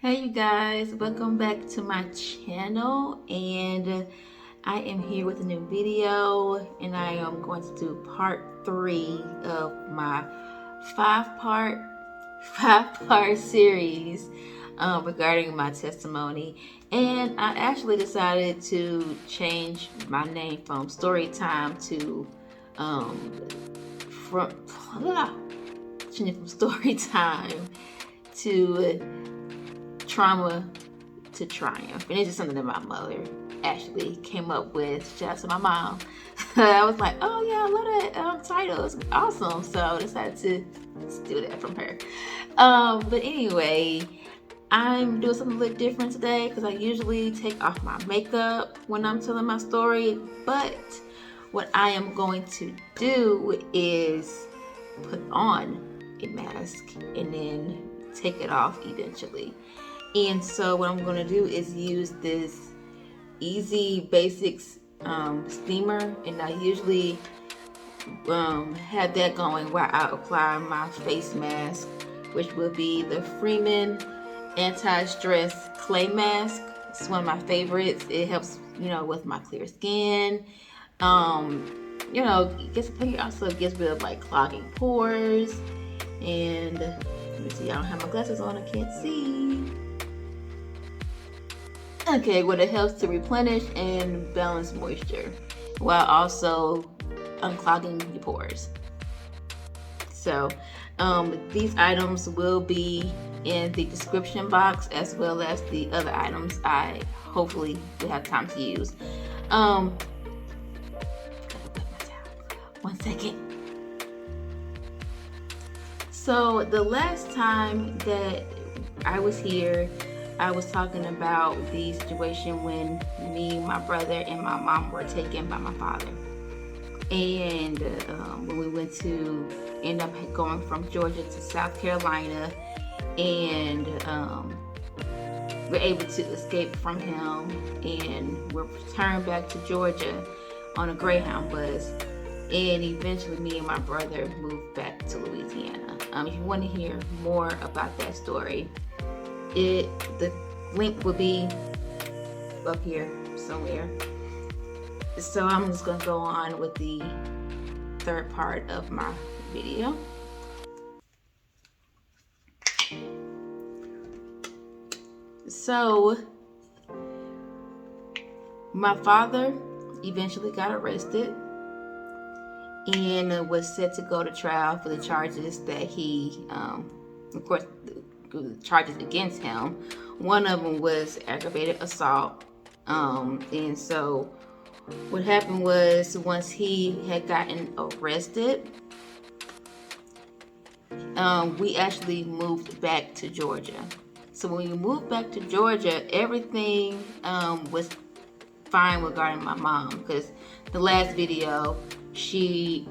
Hey you guys, welcome back to my channel, and I am here with a new video, and I am going to do part 3 of my five-part series regarding my testimony. And I actually decided to change my name from Storytime to changing from Storytime to Trauma to Triumph. And it's just something that my mother actually came up with. Shout out to my mom. I was like, oh yeah, I love that title. It's awesome. So I decided to steal that from her. But anyway, I'm doing something a little different today because I usually take off my makeup when I'm telling my story. But what I am going to do is put on a mask and then take it off eventually. And so what I'm going to do is use this Easy Basics steamer, and I usually have that going while I apply my face mask, which will be the Freeman Anti-Stress Clay Mask. It's one of my favorites. It helps, with my clear skin. It also gets rid of like clogging pores. And let me see, I don't have my glasses on, I can't see. Okay, well, it helps to replenish and balance moisture while also unclogging your pores. So these items will be in the description box, as well as the other items I hopefully will have time to use. One second. So the last time that I was here, I was talking about the situation when me, my brother, and my mom were taken by my father. And when we went to end up going from Georgia to South Carolina, and we're able to escape from him, and we're returned back to Georgia on a Greyhound bus. And eventually me and my brother moved back to Louisiana. If you want to hear more about that story, the link will be up here somewhere. So I'm just going to go on with the third part of my video. So my father eventually got arrested and was set to go to trial for the charges that he, of course, the charges against him. One of them was aggravated assault. And so what happened was, once he had gotten arrested, we actually moved back to Georgia. So when we moved back to Georgia, everything was fine regarding my mom, because the last video, she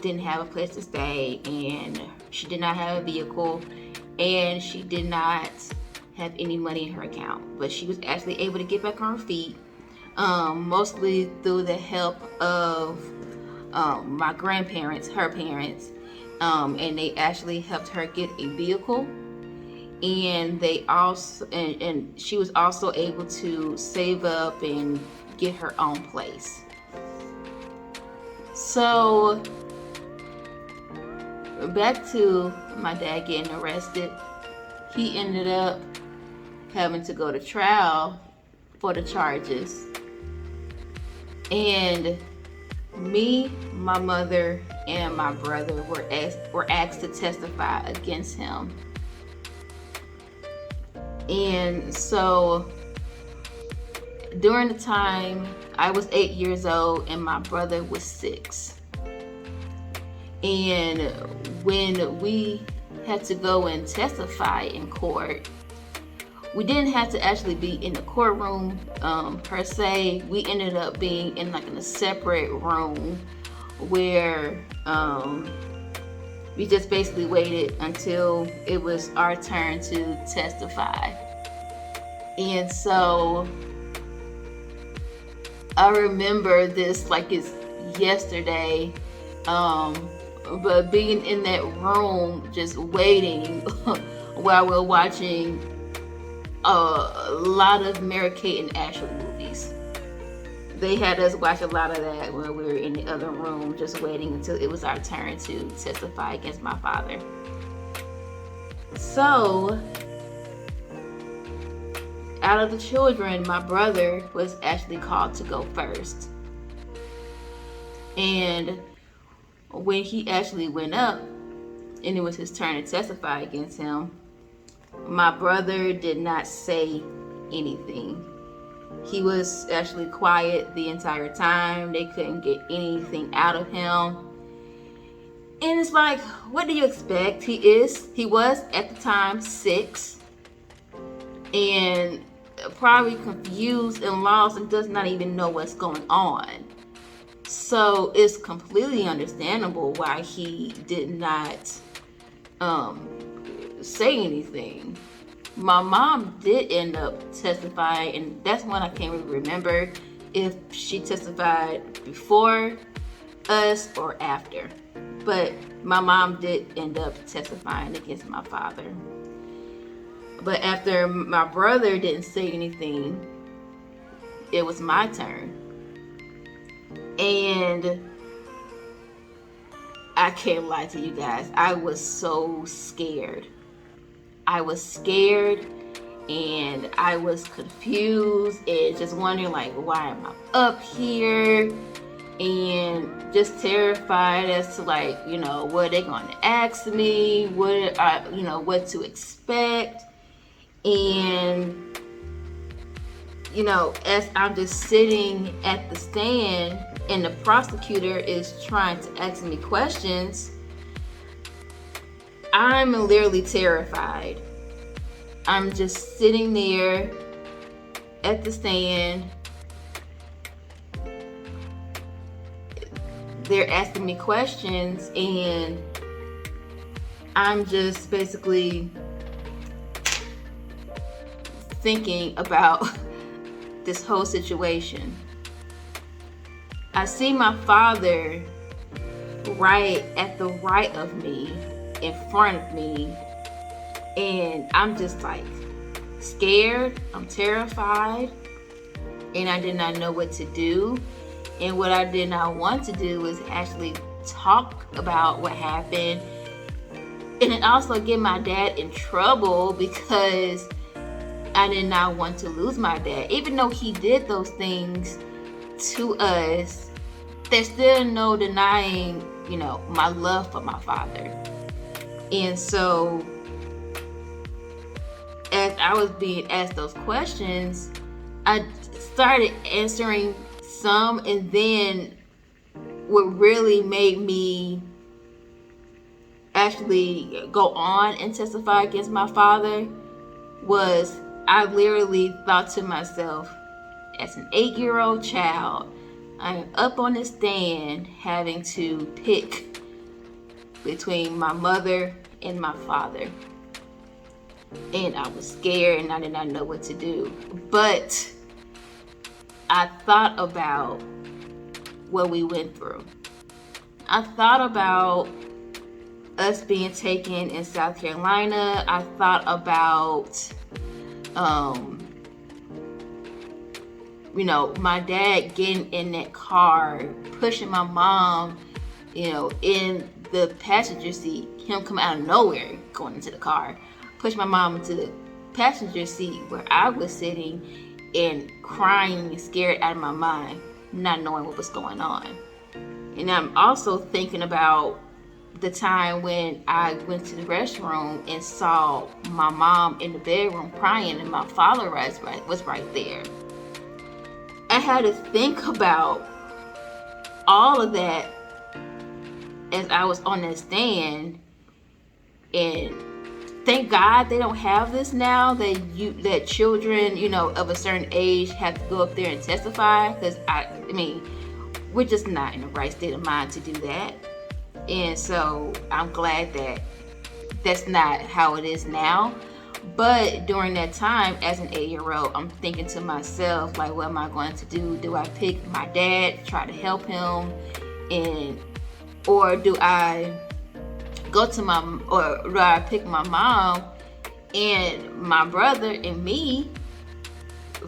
didn't have a place to stay, and she did not have a vehicle, and she did not have any money in her account. But she was actually able to get back on her feet, mostly through the help of my grandparents, her parents, and they actually helped her get a vehicle. And they also, and she was also able to save up and get her own place. So back to my dad getting arrested, he ended up having to go to trial for the charges. And me, my mother, and my brother were asked to testify against him. And so during the time, I was 8 years old and my brother was 6. And when we had to go and testify in court, we didn't have to actually be in the courtroom per se. We ended up being in a separate room where we just basically waited until it was our turn to testify. And so I remember this like it's yesterday, but being in that room just waiting while we're watching a lot of Mary Kate and Ashley movies. They had us watch a lot of that when we were in the other room, just waiting until it was our turn to testify against my father. So, out of the children, my brother was actually called to go first. And when he actually went up, and it was his turn to testify against him, my brother did not say anything. He was actually quiet the entire time. They couldn't get anything out of him. And it's like, what do you expect? He was at the time 6 and probably confused and lost and does not even know what's going on. So it's completely understandable why he did not say anything. My mom did end up testifying, and that's one I can't really remember if she testified before us or after. But my mom did end up testifying against my father. But after my brother didn't say anything, it was my turn. And I can't lie to you guys, I was so scared. I was scared and I was confused and just wondering, like, why am I up here? And just terrified as to, like, what are they going to ask me? What to expect? And, as I'm just sitting at the stand and the prosecutor is trying to ask me questions, I'm literally terrified. I'm just sitting there at the stand. They're asking me questions and I'm just basically thinking about this whole situation. I see my father right at the right of me, in front of me, and I'm just like scared, I'm terrified, and I did not know what to do. And what I did not want to do was actually talk about what happened, and it also get my dad in trouble because I did not want to lose my dad. Even though he did those things to us, there's still no denying, my love for my father. And so, as I was being asked those questions, I started answering some, and then what really made me actually go on and testify against my father was I literally thought to myself, as an 8-year-old child, I am up on the stand having to pick between my mother and my father. And I was scared and I did not know what to do. But I thought about what we went through. I thought about us being taken in South Carolina. I thought about, my dad getting in that car, pushing my mom, in the passenger seat, him coming out of nowhere, going into the car, push my mom into the passenger seat where I was sitting and crying and scared out of my mind, not knowing what was going on. And I'm also thinking about the time when I went to the restroom and saw my mom in the bedroom crying and my father was right there. I had to think about all of that as I was on that stand, and thank God they don't have this now, that children, of a certain age have to go up there and testify, because we're just not in the right state of mind to do that. And so I'm glad that that's not how it is now. But during that time, as an 8-year-old, I'm thinking to myself, like, what am I going to do? Do I pick my dad, try to help him, or do I pick my mom and my brother and me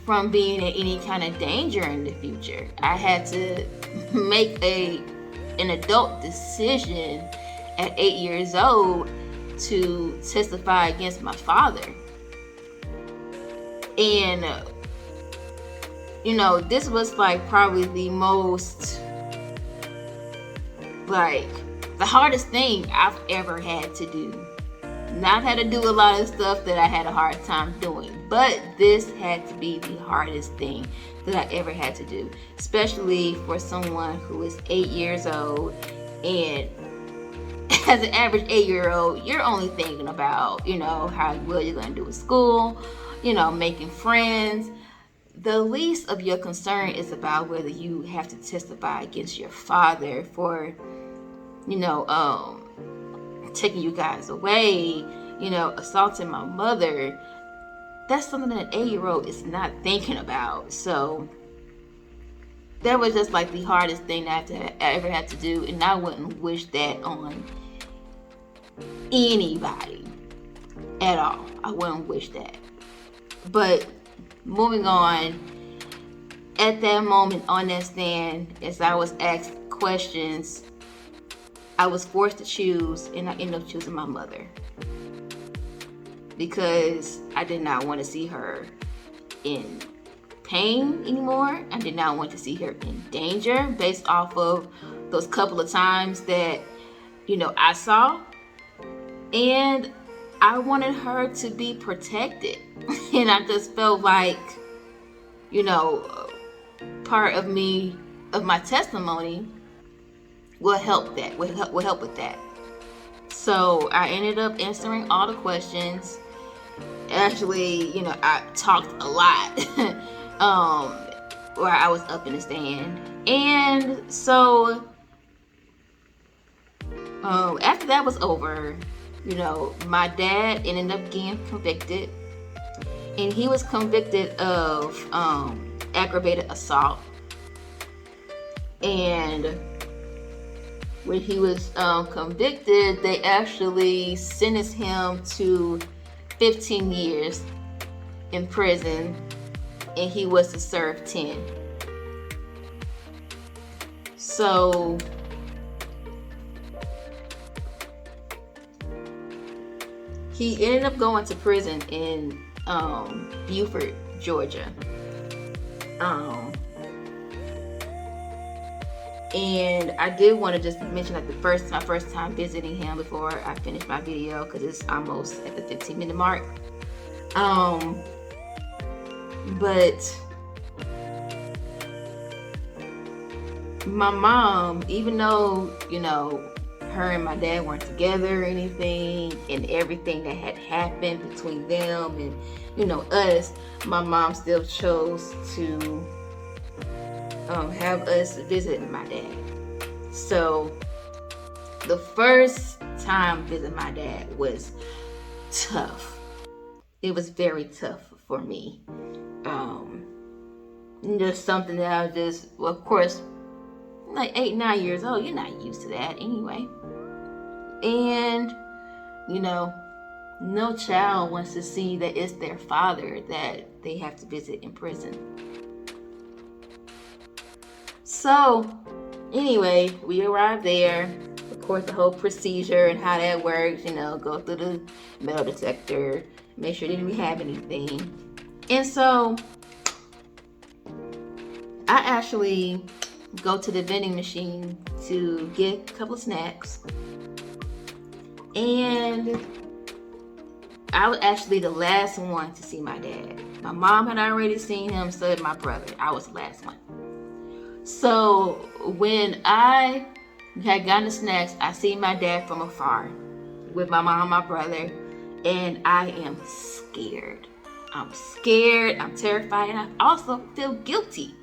from being in any kind of danger in the future. I had to make an adult decision at 8 years old to testify against my father. And this was like probably the most, like, the hardest thing I've ever had to do. And I've had to do a lot of stuff that I had a hard time doing, but this had to be the hardest thing that I ever had to do, especially for someone who is 8 years old. And as an average 8-year-old, you're only thinking about, how well you're going to do in school, making friends. The least of your concern is about whether you have to testify against your father for, taking you guys away, assaulting my mother. That's something that an 8-year-old is not thinking about. So that was just like the hardest thing that I ever had to do, and I wouldn't wish that on anybody at all. I wouldn't wish that. But moving on, at that moment on that stand, as I was asked questions, I was forced to choose, and I ended up choosing my mother, because I did not want to see her in pain anymore. I did not want to see her in danger based off of those couple of times that, I saw. And I wanted her to be protected. And I just felt like, part of my testimony will help with that. So I ended up answering all the questions. Actually, I talked a lot where I was up in the stand. And so after that was over, my dad ended up getting convicted. And he was convicted of aggravated assault. And when he was convicted, they actually sentenced him to 15 years in prison, and he was to serve 10. So he ended up going to prison in Beaufort, Georgia. And I did want to just mention like my first time visiting him before I finish my video, because it's almost at the 15-minute mark. But my mom, even though, her and my dad weren't together or anything, and everything that had happened between them and, us, my mom still chose to have us visit my dad. So the first time visiting my dad was tough. It was very tough for me. Just something that I was just, well, of course, like 8, 9 years old, you're not used to that anyway. And, no child wants to see that it's their father that they have to visit in prison. So, anyway, we arrived there. Of course, the whole procedure and how that works, go through the metal detector, make sure they didn't have anything. And so, I actually go to the vending machine to get a couple of snacks. And I was actually the last one to see my dad. My mom had already seen him, so did my brother. I was the last one. So when I had gotten the snacks, I see my dad from afar with my mom and my brother, and I am scared. I'm scared, I'm terrified, and I also feel guilty.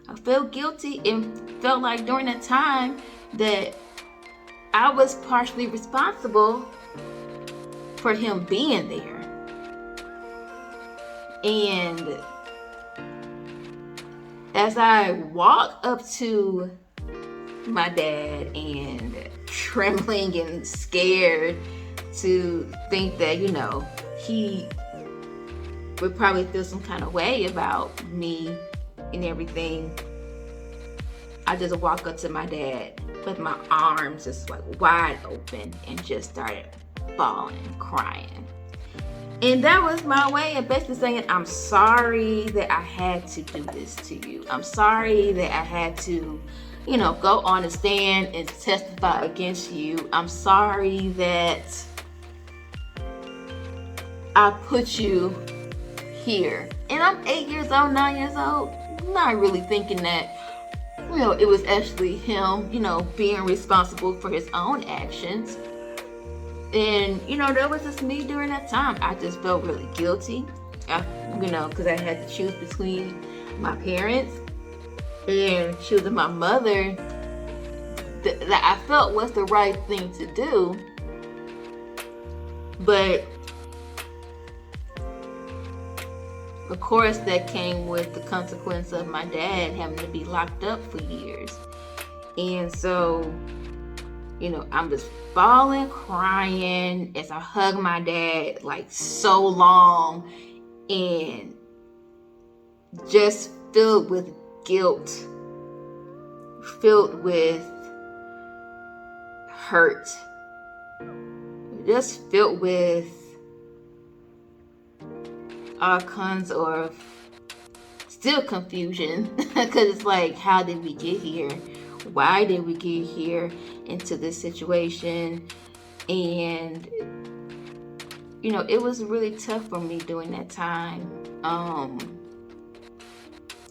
I feel guilty and felt like during that time that I was partially responsible for him being there. And as I walk up to my dad and trembling and scared to think that, he would probably feel some kind of way about me and everything, I just walk up to my dad with my arms just like wide open and just started bawling, crying. And that was my way of basically saying, I'm sorry that I had to do this to you. I'm sorry that I had to, go on the stand and testify against you. I'm sorry that I put you here. And I'm 8 years old, 9 years old, not really thinking that, it was actually him, being responsible for his own actions. And, that was just me during that time. I just felt really guilty, because I had to choose between my parents and choosing my mother that I felt was the right thing to do. But of course, that came with the consequence of my dad having to be locked up for years. And so, I'm just bawling, crying as I hug my dad like so long, and just filled with guilt, filled with hurt, just filled with all kinds of still confusion, because it's like, how did we get here? Why did we get here into this situation? And it was really tough for me during that time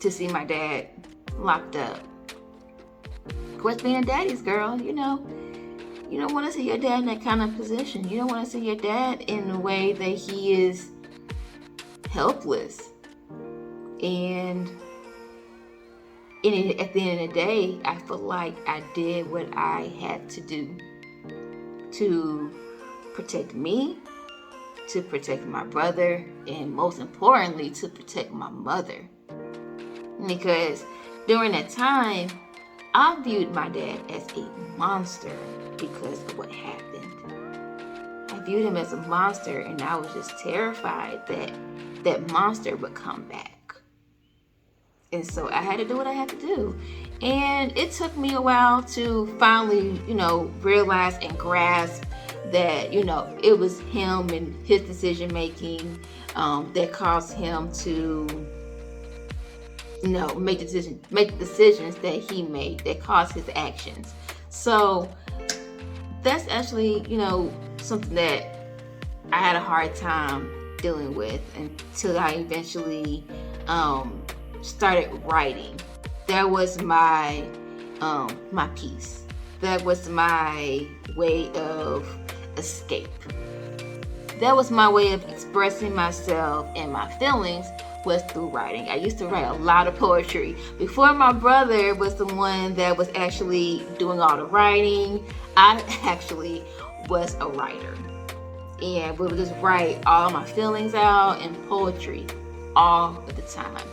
to see my dad locked up. Of course, being a daddy's girl, you don't want to see your dad in that kind of position. You don't want to see your dad in a way that he is helpless. And at the end of the day, I feel like I did what I had to do to protect me, to protect my brother, and most importantly, to protect my mother. Because during that time, I viewed my dad as a monster because of what happened. I viewed him as a monster, and I was just terrified that that monster would come back. And so I had to do what I had to do. And it took me a while to finally, realize and grasp that, it was him and his decision making that caused him to, make decisions that he made that caused his actions. So that's actually, something that I had a hard time dealing with until I eventually started writing. That was my my piece. That was my way of escape. That was my way of expressing myself and my feelings, was through writing. I used to write a lot of poetry. Before my brother was the one that was actually doing all the writing, I actually was a writer. And we would just write all my feelings out in poetry all of the time.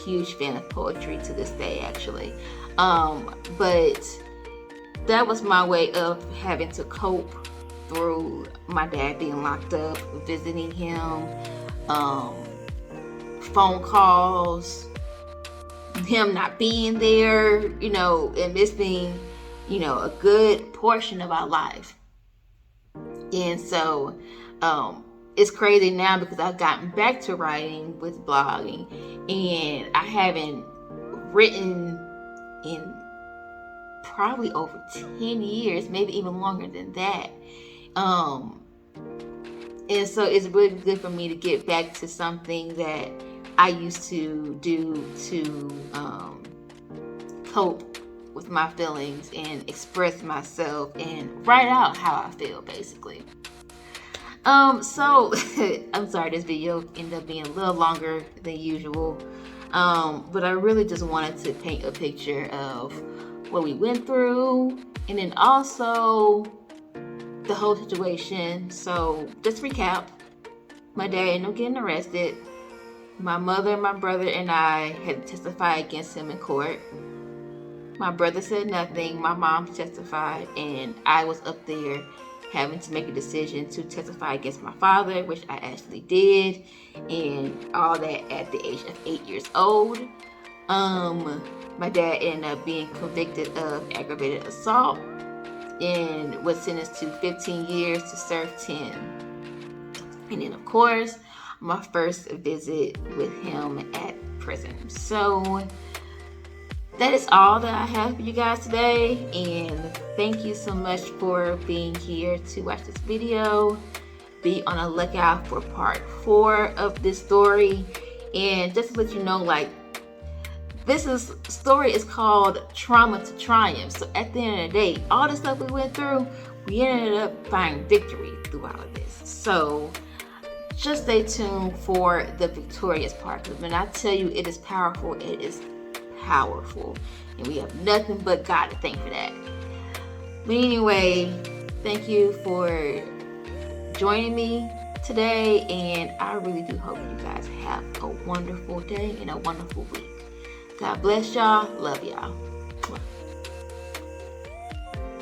Huge fan of poetry to this day, actually. But that was my way of having to cope through my dad being locked up, visiting him, phone calls, him not being there, and missing, a good portion of our life. And so it's crazy now because I've gotten back to writing with blogging, and I haven't written in probably over 10 years, maybe even longer than that. And so it's really good for me to get back to something that I used to do to cope with my feelings and express myself and write out how I feel, basically. So I'm sorry, this video ended up being a little longer than usual. But I really just wanted to paint a picture of what we went through, and then also the whole situation. So just recap. My dad ended up getting arrested. My mother, my brother, and I had to testify against him in court. My brother said nothing. My mom testified, and I was up there having to make a decision to testify against my father, which I actually did, and all that at the age of 8 years old. My dad ended up being convicted of aggravated assault and was sentenced to 15 years to serve 10. And then, of course, my first visit with him at prison. So that is all that I have for you guys today, and thank you so much for being here to watch this video. Be on the lookout for part 4 of this story. And just to let you know, like, this story is called Trauma to Triumph. So at the end of the day, all the stuff we went through, we ended up finding victory through all of this. So just stay tuned for the victorious part. Because when I tell you it is powerful, it is powerful. And we have nothing but God to thank for that. But anyway, thank you for joining me today. And I really do hope you guys have a wonderful day and a wonderful week. God bless y'all. Love y'all.